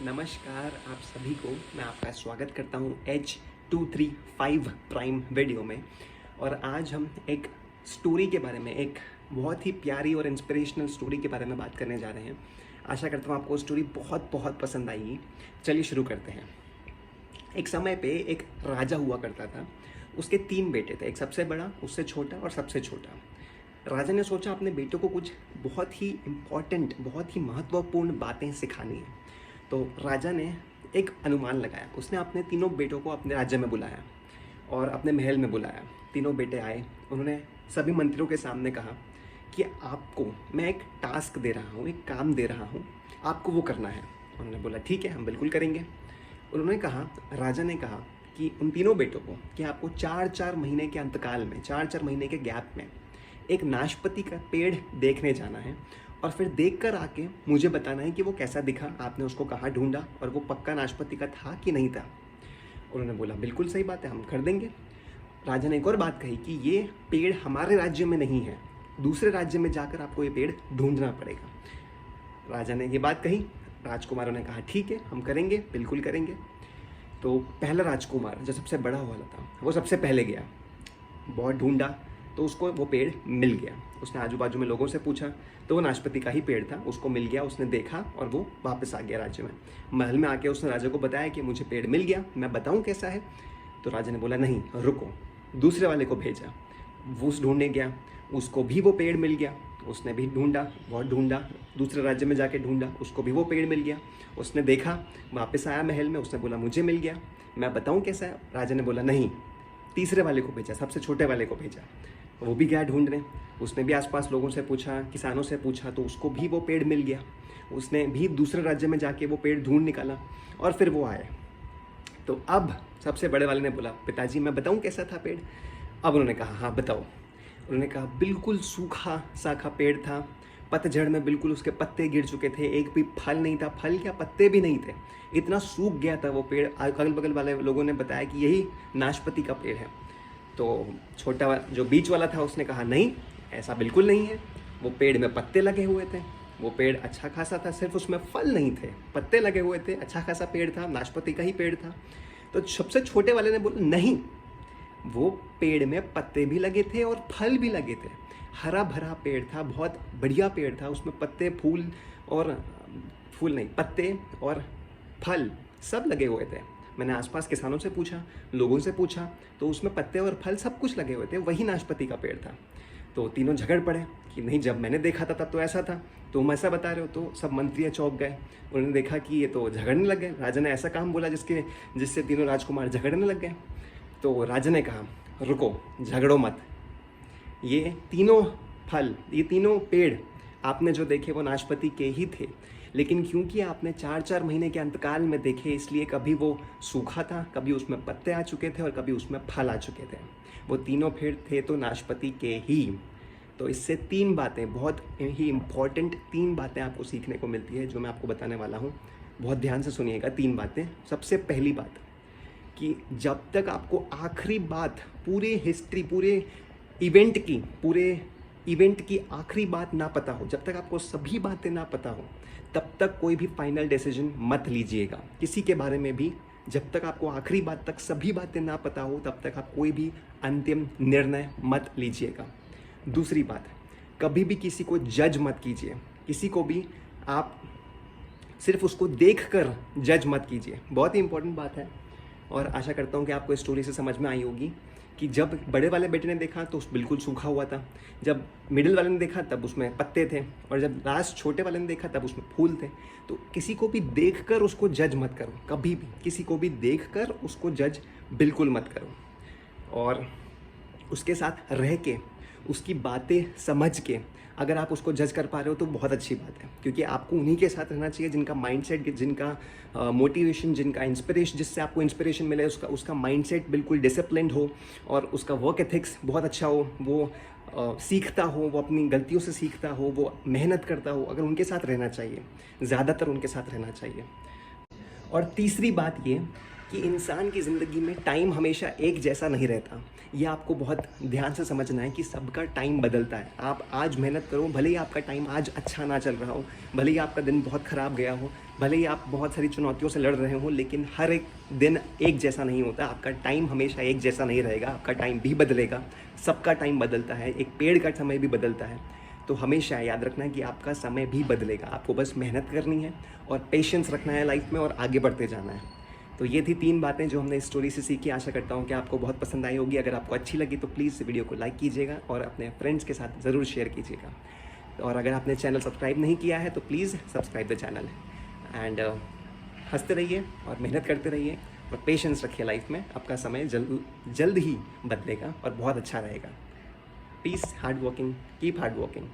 नमस्कार आप सभी को, मैं आपका स्वागत करता हूँ H235 प्राइम वीडियो में। और आज हम एक स्टोरी के बारे में, एक बहुत ही प्यारी और इंस्पिरेशनल स्टोरी के बारे में बात करने जा रहे हैं। आशा करता हूँ आपको स्टोरी बहुत बहुत पसंद आएगी। चलिए शुरू करते हैं। एक समय पे एक राजा हुआ करता था। उसके 3 बेटे थे, एक सबसे बड़ा, उससे छोटा और सबसे छोटा। राजा ने सोचा अपने बेटों को कुछ बहुत ही इम्पॉर्टेंट, बहुत ही महत्वपूर्ण बातें सिखानी है। तो राजा ने एक अनुमान लगाया। उसने अपने तीनों बेटों को अपने राज्य में बुलाया और अपने महल में बुलाया। तीनों बेटे आए। उन्होंने सभी मंत्रियों के सामने कहा कि आपको मैं एक टास्क दे रहा हूँ, एक काम दे रहा हूँ, आपको वो करना है। उन्होंने बोला ठीक है, हम बिल्कुल करेंगे। उन्होंने कहा, राजा ने कहा कि उन तीनों बेटों को कि आपको 4-4 महीने के अंतकाल में, 4-4 महीने के गैप में एक नाशपाती का पेड़ देखने जाना है और फिर देखकर आके मुझे बताना है कि वो कैसा दिखा, आपने उसको कहाँ ढूंढा और वो पक्का नाशपाती का था कि नहीं था। उन्होंने बोला बिल्कुल सही बात है, हम कर देंगे। राजा ने एक और बात कही कि ये पेड़ हमारे राज्य में नहीं है, दूसरे राज्य में जाकर आपको ये पेड़ ढूंढना पड़ेगा। राजा ने ये बात कही। राजकुमारों ने कहा ठीक है, हम करेंगे, बिल्कुल करेंगे। तो पहला राजकुमार जो सबसे बड़ा वाला था, वो सबसे पहले गया। बहुत ढूंढा तो उसको वो पेड़ मिल गया। उसने आजू बाजू में लोगों से पूछा तो वो नाशपाती का ही पेड़ था, उसको मिल गया। उसने देखा और वो वापस आ गया राज्य में। महल में आके उसने राजा को बताया कि मुझे पेड़ मिल गया, मैं बताऊं कैसा है। तो राजा ने बोला नहीं, रुको। दूसरे वाले को भेजा, वो उस ढूंढने गया, उसको भी वो पेड़ मिल गया। उसने भी ढूंढा, बहुत ढूंढा, दूसरे राज्य में जाके ढूंढा, उसको भी वो पेड़ मिल गया। उसने देखा, वापस आया महल में, उसने बोला मुझे मिल गया, मैं बताऊं कैसा है। राजा ने बोला नहीं। तीसरे वाले को भेजा, सबसे छोटे वाले को भेजा, वो भी गया ढूंढने। उसने भी आसपास लोगों से पूछा, किसानों से पूछा, तो उसको भी वो पेड़ मिल गया। उसने भी दूसरे राज्य में जाके वो पेड़ ढूंढ निकाला और फिर वो आया। तो अब सबसे बड़े वाले ने बोला पिताजी मैं बताऊं कैसा था पेड़। अब उन्होंने कहा हाँ बताओ। उन्होंने कहा बिल्कुल सूखा साखा पेड़ था, पतझड़ में बिल्कुल उसके पत्ते गिर चुके थे, एक भी फल नहीं था, फल क्या पत्ते भी नहीं थे, इतना सूख गया था वो पेड़। अगल बगल वाले लोगों ने बताया कि यही नाशपाती का पेड़ है। तो छोटा वाला, जो बीच वाला था, उसने कहा नहीं, ऐसा बिल्कुल नहीं है, वो पेड़ में पत्ते लगे हुए थे, वो पेड़ अच्छा खासा था, सिर्फ उसमें फल नहीं थे, पत्ते लगे हुए थे, अच्छा खासा पेड़ था, नाशपाती का ही पेड़ था। तो सबसे छोटे वाले ने बोला नहीं, वो पेड़ में पत्ते भी लगे थे और फल भी लगे थे, हरा भरा पेड़ था, बहुत बढ़िया पेड़ था, उसमें पत्ते, फूल और फूल नहीं, पत्ते और फल सब लगे हुए थे। मैंने आसपास किसानों से पूछा, लोगों से पूछा, तो उसमें पत्ते और फल सब कुछ लगे हुए थे, वही नाशपाती का पेड़ था। तो तीनों झगड़ पड़े कि नहीं, जब मैंने देखा था तब तो ऐसा था, तुम ऐसा बता रहे हो। तो सब मंत्री चौंक गए। उन्होंने देखा कि ये तो झगड़ने लग गए, राजा ने ऐसा काम बोला जिससे तीनों राजकुमार झगड़ने लग गए। तो राजा ने कहा रुको, झगड़ो मत, ये तीनों फल, ये तीनों पेड़ आपने जो देखे वो नाशपाती के ही थे, लेकिन क्योंकि आपने 4-4 महीने के अंतकाल में देखे, इसलिए कभी वो सूखा था, कभी उसमें पत्ते आ चुके थे और कभी उसमें फल आ चुके थे। वो तीनों पेड़ थे तो नाशपाती के ही। तो इससे 3 बातें, बहुत ही इम्पॉर्टेंट 3 बातें आपको सीखने को मिलती है, जो मैं आपको बताने वाला हूँ। बहुत ध्यान से सुनिएगा 3 बातें। सबसे पहली बात कि जब तक आपको आखिरी बात, पूरे हिस्ट्री, पूरे इवेंट की आखिरी बात ना पता हो, जब तक आपको सभी बातें ना पता हो, तब तक कोई भी फाइनल डिसीजन मत लीजिएगा किसी के बारे में भी। जब तक आपको आखिरी बात तक सभी बातें ना पता हो, तब तक आप कोई भी अंतिम निर्णय मत लीजिएगा। दूसरी बात, कभी भी किसी को जज मत कीजिए, किसी को भी आप सिर्फ उसको देखकर जज मत कीजिए, बहुत ही इंपॉर्टेंट बात है। और आशा करता हूँ कि आपको इस स्टोरी से समझ में आई होगी कि जब बड़े वाले बेटे ने देखा तो बिल्कुल सूखा हुआ था, जब मिडिल वाले ने देखा तब उसमें पत्ते थे, और जब लास्ट छोटे वाले ने देखा तब उसमें फूल थे। तो किसी को भी देखकर उसको जज मत करो, कभी भी किसी को भी देखकर उसको जज बिल्कुल मत करो। और उसके साथ रह के, उसकी बातें समझ के अगर आप उसको जज कर पा रहे हो तो बहुत अच्छी बात है, क्योंकि आपको उन्हीं के साथ रहना चाहिए जिनका माइंडसेट, जिनका मोटिवेशन, जिनका इंस्पिरेशन, जिससे आपको इंस्पिरेशन मिले, उसका माइंडसेट बिल्कुल डिसिप्लिन्ड हो और उसका वर्क एथिक्स बहुत अच्छा हो, वो सीखता हो, वो अपनी गलतियों से सीखता हो, वो मेहनत करता हो। अगर उनके साथ रहना चाहिए, ज़्यादातर उनके साथ रहना चाहिए। और तीसरी बात ये कि इंसान की ज़िंदगी में टाइम हमेशा एक जैसा नहीं रहता। ये आपको बहुत ध्यान से समझना है कि सबका टाइम बदलता है। आप आज मेहनत करो, भले ही आपका टाइम आज अच्छा ना चल रहा हो, भले ही आपका दिन बहुत ख़राब गया हो, भले ही आप बहुत सारी चुनौतियों से लड़ रहे हो, लेकिन हर एक दिन एक जैसा नहीं होता। आपका टाइम हमेशा एक जैसा नहीं रहेगा, आपका टाइम भी बदलेगा, सबका टाइम बदलता है, एक पेड़ का समय भी बदलता है। तो हमेशा याद रखना है कि आपका समय भी बदलेगा, आपको बस मेहनत करनी है और पेशेंस रखना है लाइफ में और आगे बढ़ते जाना है। तो ये थी 3 बातें जो हमने इस स्टोरी से सीखी। आशा करता हूँ कि आपको बहुत पसंद आई होगी। अगर आपको अच्छी लगी तो प्लीज़ वीडियो को लाइक कीजिएगा और अपने फ्रेंड्स के साथ ज़रूर शेयर कीजिएगा। और अगर आपने चैनल सब्सक्राइब नहीं किया है तो please subscribe the channel and हंसते रहिए और मेहनत करते रहिए और पेशेंस रखिए लाइफ में। आपका समय जल्द ही बदलेगा और बहुत अच्छा रहेगा। Peace, hard working, keep hard working.